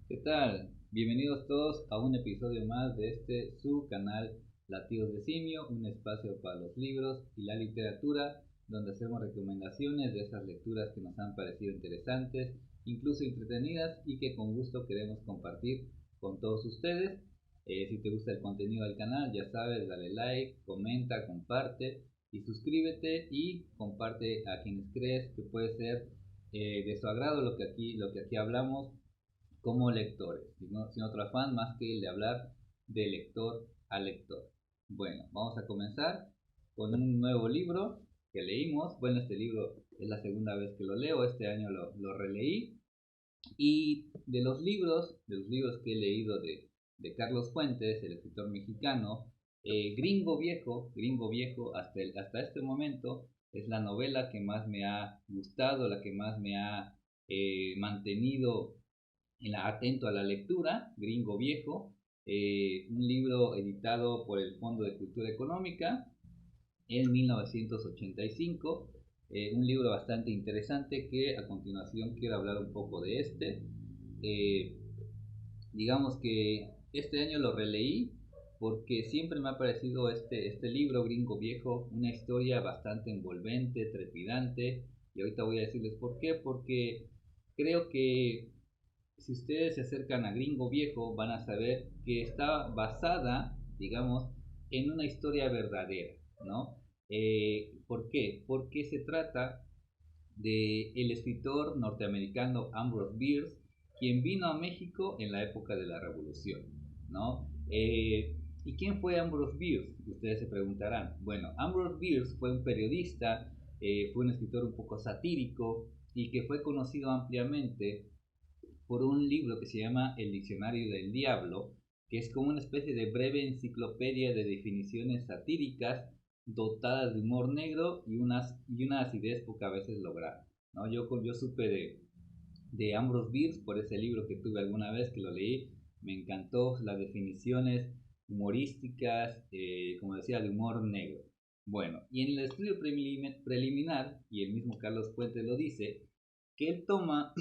¿Qué tal? Bienvenidos todos a un episodio más de su canal Latidos de Simio, un espacio para los libros y la literatura, donde hacemos recomendaciones de esas lecturas que nos han parecido interesantes, incluso entretenidas y que con gusto queremos compartir con todos ustedes. Si te gusta el contenido del canal, ya sabes, dale like, comenta, comparte y suscríbete y comparte a quienes crees que puede ser de su agrado lo que aquí hablamos como lectores, sin otro afán más que el de hablar de lector a lector. Bueno, vamos a comenzar con un nuevo libro que leímos. Bueno, este libro es la segunda vez que lo leo, este año lo releí. Y de los libros que he leído de Carlos Fuentes, el escritor mexicano, Gringo Viejo, hasta este momento es la novela que más me ha gustado, la que más me ha mantenido atento a la lectura, Gringo Viejo, un libro editado por el Fondo de Cultura Económica en 1985, un libro bastante interesante que a continuación quiero hablar un poco de este. Eh, digamos que este año lo releí porque siempre me ha parecido este libro, Gringo Viejo, una historia bastante envolvente, trepidante, y ahorita voy a decirles por qué, porque creo que si ustedes se acercan a Gringo Viejo van a saber que está basada, digamos, en una historia verdadera, ¿no? ¿Por qué? Porque se trata de el escritor norteamericano Ambrose Bierce, quien vino a México en la época de la Revolución, ¿no? ¿Y quién fue Ambrose Bierce? Ustedes se preguntarán. Bueno, Ambrose Bierce fue un periodista, fue un escritor un poco satírico y que fue conocido ampliamente por un libro que se llama El Diccionario del Diablo, que es como una especie de breve enciclopedia de definiciones satíricas dotadas de humor negro y una acidez pocas veces lograda, ¿no? Yo supe de Ambrose Bierce por ese libro que tuve alguna vez que lo leí, me encantó las definiciones humorísticas, como decía, de humor negro. Bueno, y en el estudio preliminar, y el mismo Carlos Fuentes lo dice, que él toma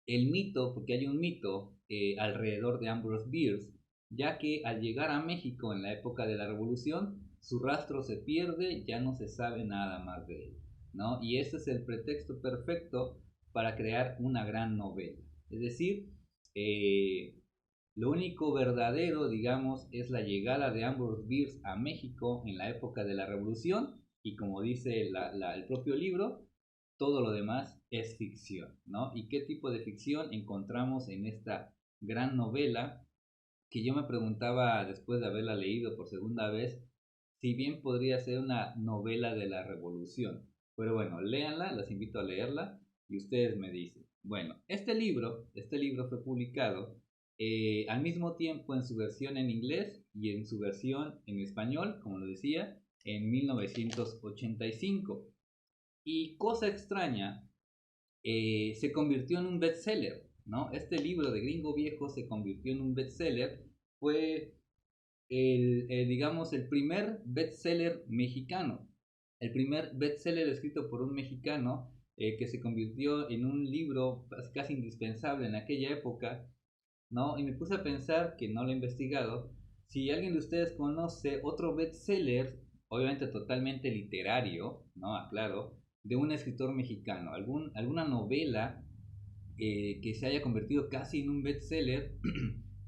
el mito, porque hay un mito alrededor de Ambrose Bierce, ya que al llegar a México en la época de la Revolución, su rastro se pierde, ya no se sabe nada más de él, ¿no? Y ese es el pretexto perfecto para crear una gran novela. Es decir, eh, lo único verdadero, digamos, es la llegada de Ambrose Bierce a México en la época de la Revolución y como dice el propio libro, todo lo demás es ficción, ¿no? ¿Y qué tipo de ficción encontramos en esta gran novela que yo me preguntaba después de haberla leído por segunda vez, si bien podría ser una novela de la Revolución? Pero bueno, léanla, las invito a leerla y ustedes me dicen. Bueno, este libro fue publicado al mismo tiempo en su versión en inglés y en su versión en español, como lo decía, en 1985. Y cosa extraña, se convirtió en un bestseller, ¿no? Este libro de Gringo Viejo se convirtió en un bestseller, fue digamos, el primer bestseller mexicano, el primer bestseller escrito por un mexicano que se convirtió en un libro casi indispensable en aquella época, ¿no? Y me puse a pensar, que no lo he investigado, si alguien de ustedes conoce otro bestseller, obviamente totalmente literario, ¿no? Aclaro, de un escritor mexicano, alguna novela que se haya convertido casi en un bestseller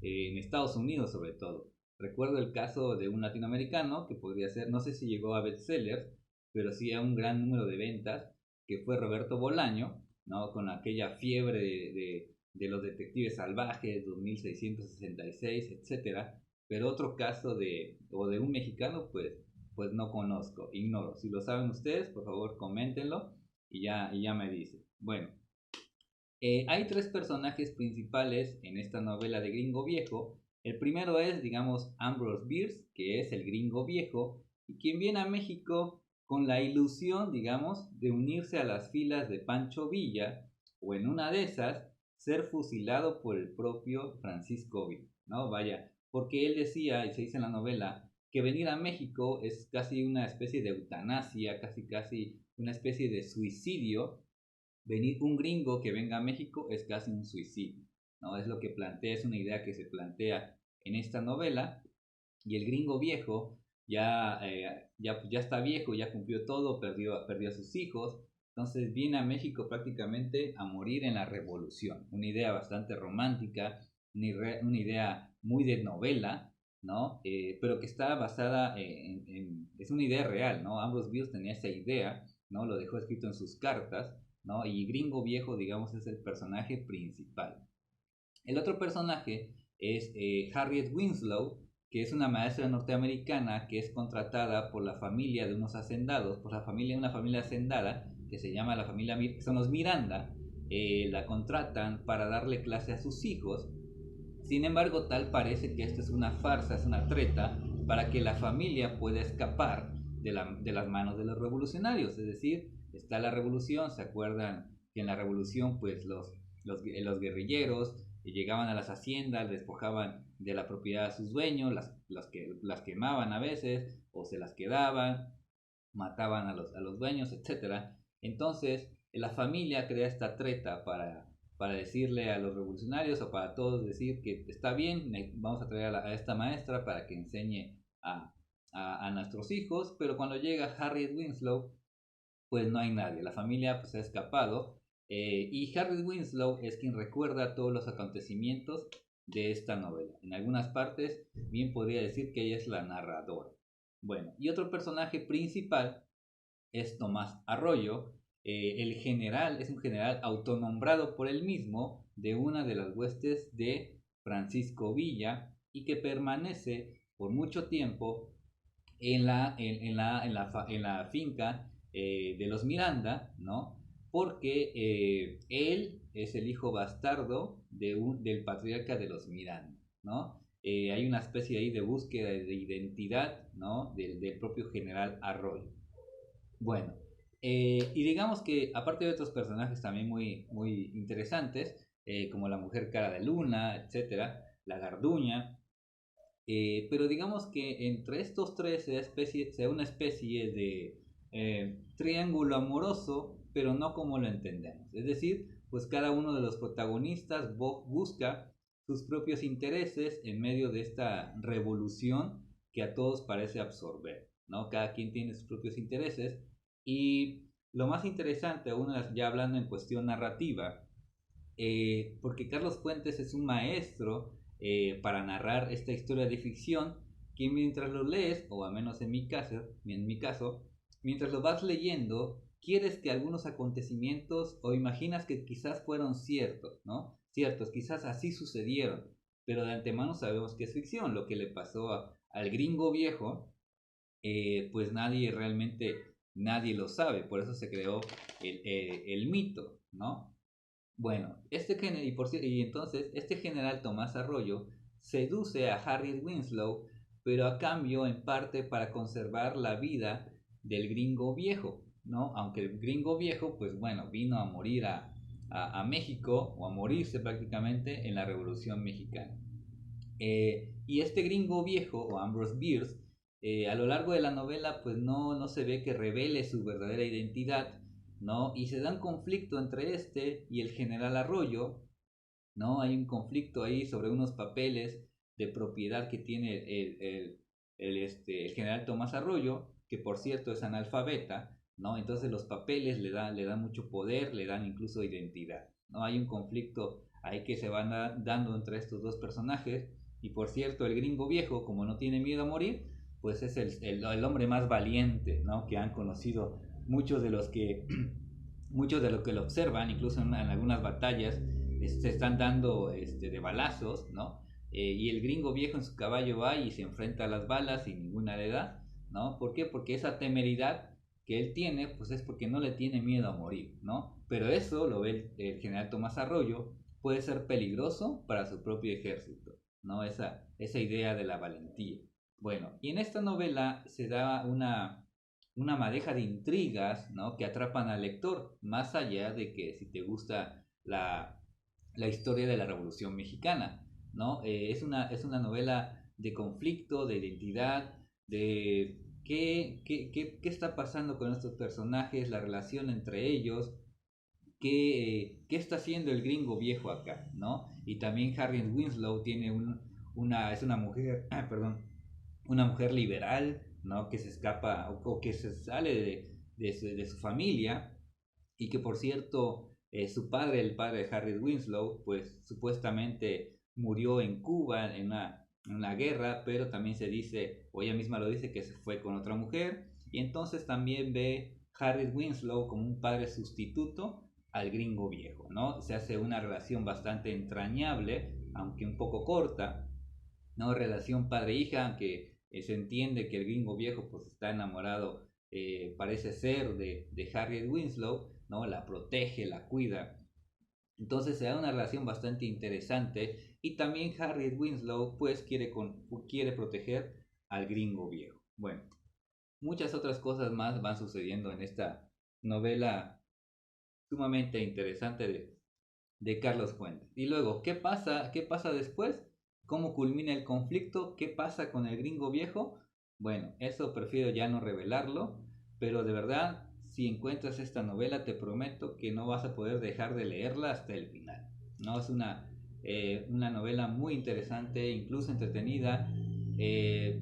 en Estados Unidos sobre todo. Recuerdo el caso de un latinoamericano que podría ser, no sé si llegó a bestsellers, pero sí a un gran número de ventas, que fue Roberto Bolaño, ¿no? Con aquella fiebre de los detectives salvajes, 2666, etcétera. Pero otro caso de un mexicano, pues no conozco, ignoro. Si lo saben ustedes, por favor coméntenlo y ya me dicen. Bueno, hay tres personajes principales en esta novela de Gringo Viejo. El primero es, digamos, Ambrose Bierce, que es el gringo viejo, y quien viene a México con la ilusión, digamos, de unirse a las filas de Pancho Villa, o en una de esas, ser fusilado por el propio Francisco Villa, ¿no? Vaya, porque él decía, y se dice en la novela, que venir a México es casi una especie de eutanasia, casi una especie de suicidio. Venir un gringo que venga a México es casi un suicidio. ¿no? Es lo que plantea, es una idea que se plantea en esta novela, y el gringo viejo ya está viejo, ya cumplió todo, perdió a sus hijos, entonces viene a México prácticamente a morir en la revolución. Una idea bastante romántica, una idea muy de novela, ¿no? Pero que está basada es una idea real, ¿no? Ambrose Bierce tenía esa idea, ¿no? Lo dejó escrito en sus cartas, ¿no? Y Gringo Viejo, digamos, es el personaje principal. El otro personaje es Harriet Winslow, que es una maestra norteamericana que es contratada por la familia de unos hacendados, por una familia hacendada, que se llama la familia, que son los Miranda. La contratan para darle clase a sus hijos. Sin embargo, tal parece que esto es una farsa, es una treta, para que la familia pueda escapar de las manos de los revolucionarios. Es decir, está la revolución, se acuerdan que en la revolución pues los guerrilleros llegaban a las haciendas, despojaban de la propiedad a sus dueños, las quemaban a veces o se las quedaban, mataban a los dueños, etcétera. Entonces, la familia crea esta treta para decirle a los revolucionarios o para todos decir que está bien, vamos a traer a esta maestra para que enseñe a nuestros hijos, pero cuando llega Harriet Winslow, pues no hay nadie, la familia pues ha escapado, y Harriet Winslow es quien recuerda todos los acontecimientos de esta novela. En algunas partes bien podría decir que ella es la narradora. Bueno, y otro personaje principal es Tomás Arroyo. El general es un general autonombrado por él mismo de una de las huestes de Francisco Villa y que permanece por mucho tiempo en la finca de los Miranda, ¿no? Porque él es el hijo bastardo del patriarca de los Miranda, ¿no? Hay una especie ahí de búsqueda de identidad, ¿no? Del propio general Arroyo. Bueno, y digamos que aparte de otros personajes también muy interesantes, como la mujer cara de luna, etcétera, la garduña, pero digamos que entre estos tres se da una especie de triángulo amoroso, pero no como lo entendemos. Es decir, pues cada uno de los protagonistas busca sus propios intereses en medio de esta revolución que a todos parece absorber, ¿no? Cada quien tiene sus propios intereses y lo más interesante, aún ya hablando en cuestión narrativa, porque Carlos Fuentes es un maestro para narrar esta historia de ficción que mientras lo lees, o al menos en mi caso, mientras lo vas leyendo, quieres que algunos acontecimientos o imaginas que quizás fueron ciertos, ¿no? Ciertos, quizás así sucedieron, pero de antemano sabemos que es ficción. Lo que le pasó al gringo viejo, pues nadie lo sabe, por eso se creó el mito, ¿no? Bueno, y entonces este general Tomás Arroyo seduce a Harriet Winslow, pero a cambio en parte para conservar la vida del gringo viejo, ¿no? Aunque el gringo viejo, pues bueno, vino a morir a México o a morirse prácticamente en la Revolución Mexicana. Y este gringo viejo, o Ambrose Bierce, a lo largo de la novela, pues no se ve que revele su verdadera identidad, ¿no? Y se da un conflicto entre este y el general Arroyo, ¿no? Hay un conflicto ahí sobre unos papeles de propiedad que tiene el general Tomás Arroyo, que por cierto es analfabeta, ¿no? Entonces los papeles le dan mucho poder, le dan incluso identidad, ¿no? Hay un conflicto ahí que se va dando entre estos dos personajes. Y por cierto, el gringo viejo, como no tiene miedo a morir, pues es el hombre más valiente, ¿no? Que han conocido muchos de los que muchos de los que lo observan, incluso en algunas batallas, se están dando de balazos, ¿no? Y el gringo viejo en su caballo va y se enfrenta a las balas y ninguna le da, ¿no? ¿Por qué? Porque esa temeridad que él tiene, pues es porque no le tiene miedo a morir, ¿no? Pero eso, lo ve el general Tomás Arroyo, puede ser peligroso para su propio ejército, ¿no? Esa idea de la valentía. Bueno, y en esta novela se da una madeja de intrigas, ¿no? Que atrapan al lector, más allá de que si te gusta la historia de la Revolución Mexicana, ¿no? Es una novela de conflicto, de identidad, de qué está pasando con estos personajes, la relación entre ellos, qué está haciendo el gringo viejo acá, ¿no? Y también Harriet Winslow tiene es una mujer, perdón, una mujer liberal, ¿no? Que se escapa o que se sale de su familia y que por cierto su padre, el padre de Harriet Winslow, pues supuestamente murió en Cuba en una guerra, pero también se dice, o ella misma lo dice, que se fue con otra mujer y entonces también ve Harriet Winslow como un padre sustituto al gringo viejo, ¿no? Se hace una relación bastante entrañable, aunque un poco corta, ¿no? Relación padre-hija, que se entiende que el gringo viejo pues está enamorado, parece ser, de Harriet Winslow, ¿no? La protege, la cuida. Entonces se da una relación bastante interesante y también Harriet Winslow pues quiere proteger al gringo viejo. Bueno, muchas otras cosas más van sucediendo en esta novela sumamente interesante de Carlos Fuentes. Y luego, ¿qué pasa después? ¿Cómo culmina el conflicto? ¿Qué pasa con el gringo viejo? Bueno, eso prefiero ya no revelarlo, pero de verdad, si encuentras esta novela, te prometo que no vas a poder dejar de leerla hasta el final. No es una novela muy interesante, incluso entretenida,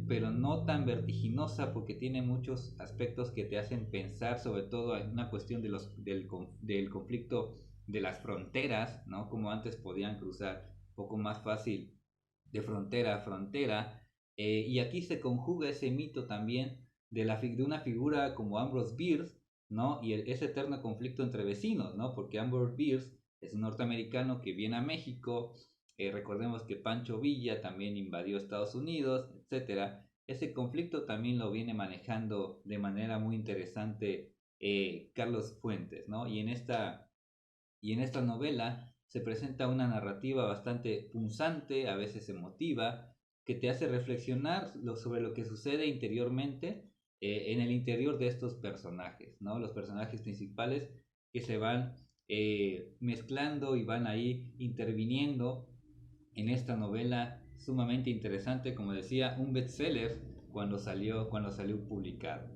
pero no tan vertiginosa porque tiene muchos aspectos que te hacen pensar, sobre todo en una cuestión del conflicto de las fronteras, ¿no? Como antes podían cruzar un poco más fácil de frontera a frontera. Y aquí se conjuga ese mito también de una figura como Ambrose Bierce, ¿no? Y ese eterno conflicto entre vecinos, ¿no? Porque Ambrose Bierce es un norteamericano que viene a México, recordemos que Pancho Villa también invadió Estados Unidos, etcétera. Ese conflicto también lo viene manejando de manera muy interesante Carlos Fuentes, ¿no? Y en esta novela se presenta una narrativa bastante punzante, a veces emotiva, que te hace reflexionar sobre lo que sucede interiormente, en el interior de estos personajes, ¿no? Los personajes principales que se van mezclando y van ahí interviniendo en esta novela sumamente interesante, como decía, un bestseller cuando salió publicado.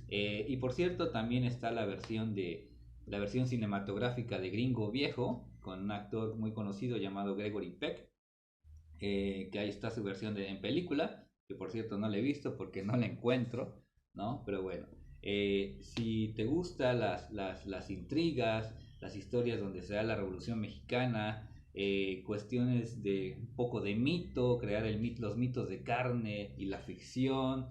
Y por cierto, también está la versión cinematográfica de Gringo Viejo, con un actor muy conocido llamado Gregory Peck, que ahí está su versión en película, que por cierto no la he visto porque no la encuentro, ¿no? Pero bueno, si te gustan las intrigas, las historias donde se da la Revolución Mexicana, cuestiones de un poco de mito, crear los mitos de carne y la ficción,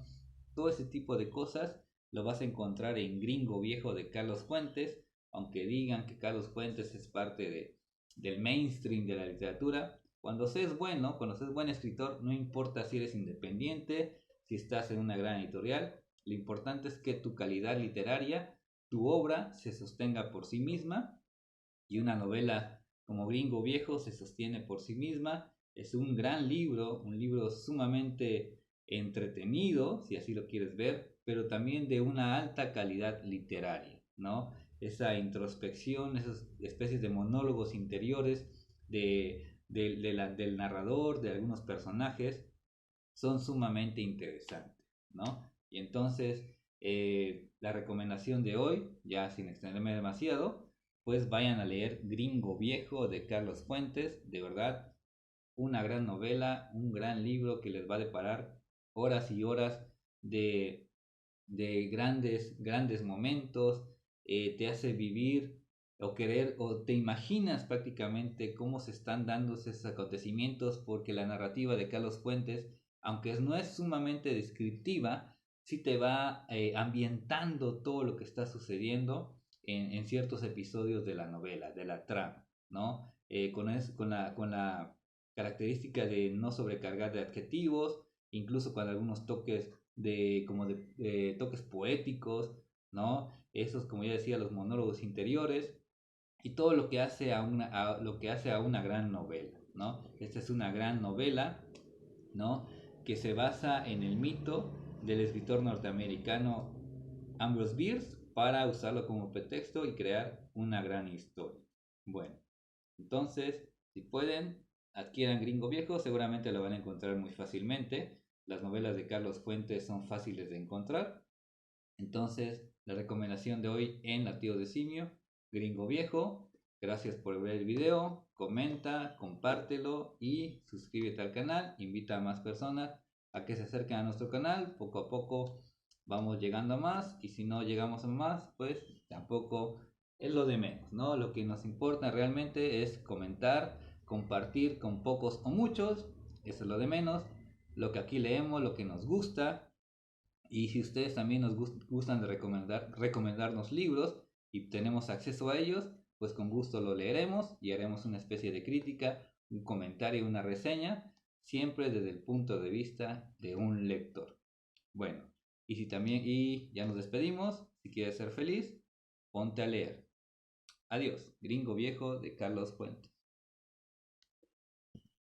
todo ese tipo de cosas lo vas a encontrar en Gringo Viejo de Carlos Fuentes, aunque digan que Carlos Fuentes es parte del mainstream de la literatura. Cuando se es buen escritor, no importa si eres independiente, si estás en una gran editorial, lo importante es que tu calidad literaria, tu obra se sostenga por sí misma y una novela como Gringo Viejo se sostiene por sí misma. Es un gran libro, un libro sumamente entretenido, si así lo quieres ver, pero también de una alta calidad literaria, ¿no? Esa introspección, esas especies de monólogos interiores del narrador, de algunos personajes, son sumamente interesantes, ¿no? Y entonces, la recomendación de hoy, ya sin extenderme demasiado, pues vayan a leer Gringo Viejo de Carlos Fuentes, de verdad, una gran novela, un gran libro que les va a deparar horas y horas de, de grandes momentos, te hace vivir o querer o te imaginas prácticamente cómo se están dando esos acontecimientos porque la narrativa de Carlos Fuentes, aunque no es sumamente descriptiva, sí te va ambientando todo lo que está sucediendo en ciertos episodios de la novela, de la trama, ¿no? Con la característica de no sobrecargar de adjetivos, incluso con algunos toques de toques poéticos, ¿no? Esos, como ya decía, los monólogos interiores y todo lo que hace lo que hace a una gran novela, ¿no? Esta es una gran novela, ¿no? Que se basa en el mito del escritor norteamericano Ambrose Bierce para usarlo como pretexto y crear una gran historia. Bueno, entonces, si pueden, adquieran Gringo Viejo, seguramente lo van a encontrar muy fácilmente. Las novelas de Carlos Fuentes son fáciles de encontrar. Entonces, la recomendación de hoy en Latidos de Simio, Gringo Viejo. Gracias por ver el video, comenta, compártelo y suscríbete al canal. Invita a más personas a que se acerquen a nuestro canal. Poco a poco vamos llegando a más, y si no llegamos a más, pues tampoco es lo de menos, ¿no? Lo que nos importa realmente es comentar, compartir con pocos o muchos, eso es lo de menos. Lo que aquí leemos, lo que nos gusta, y si ustedes también nos gustan de recomendarnos libros y tenemos acceso a ellos, pues con gusto lo leeremos y haremos una especie de crítica, un comentario, una reseña, siempre desde el punto de vista de un lector. Bueno, y ya nos despedimos. Si quieres ser feliz, ponte a leer. Adiós, Gringo Viejo de Carlos Fuentes.